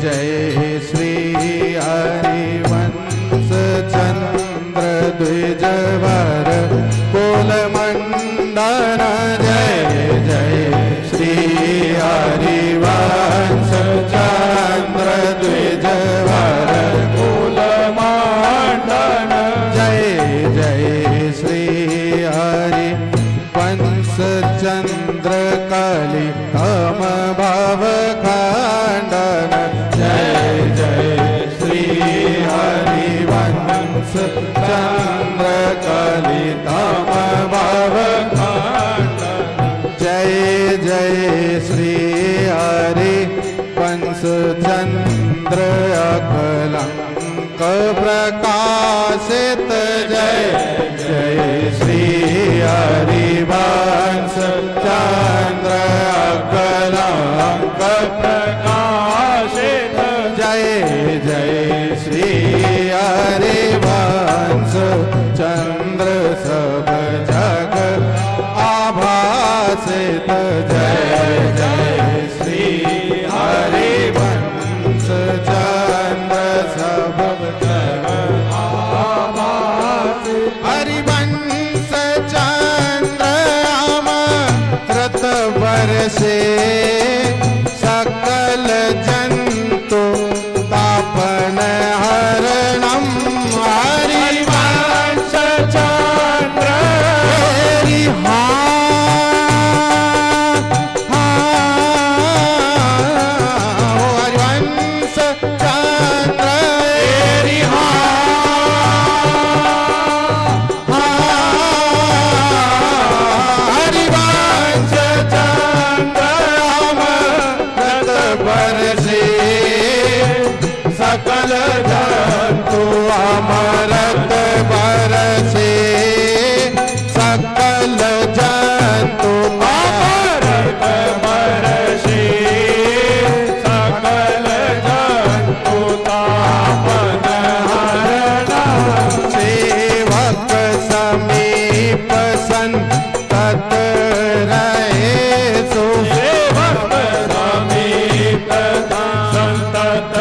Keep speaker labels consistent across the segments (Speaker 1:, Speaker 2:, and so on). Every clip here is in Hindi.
Speaker 1: जय श्री हरिवंश चंद्र द्विजवर कुल मंडन जय जय श्री हरिवंश चंद्र द्विजवर कुल मंडन जय जय श्री हरिवंश चंद्र काली तम भाव खंडन जय जय श्री हरिवंश चंद्र काली तम भाव खंडन जय जय श्री हरिवंश चंद्र अकलंक प्रकाशित जय जय श्री हरिवंश चंद्र अकलंक प्रकाशित जय जय श्री हरिवंश चंद्र सब जग आभासित जय जय श्री हरिवंश चंद्र सब जग आभासित हरिवंश चंद्र अमृत बरसे सकल जंतु तापन हरणम हरिवंश चंद्र हरि हरिवंश चंद्र हरि हरिवंश चंद्र अमृत बरसे सकल जंतु अमृत बरसे सकल जंतु अमृत बरसे सकल जंतु तापन हरण सेवक समीप संतत रहे सो सेवक समीप संतत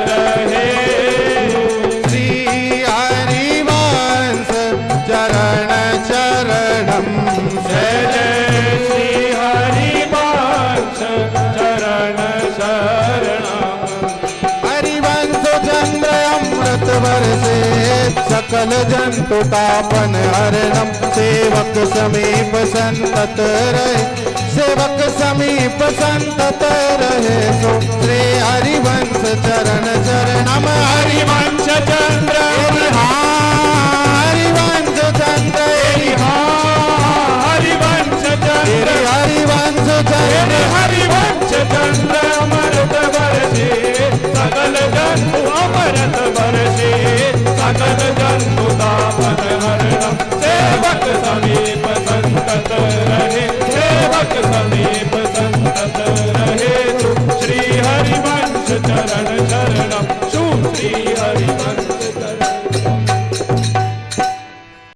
Speaker 1: रहे श्री हरिवंश चरण चरणम जय जय श्री हरिवंश चरण शरणम हरिवंश चंद्र अमृत बरसे सकल जंतु तापन हरणम सेवक समीप संतत रहे सेवक समीप संतत रहे सो श्री हरिवंश चरण चरणम हरिवंश चंद्र हरिवंश चंद्र हरिवंश चंद्र हरिवंश चंद्र हरिवंश चंद्र अमृत बरसे सकल जंतु अमृत बरसे सकल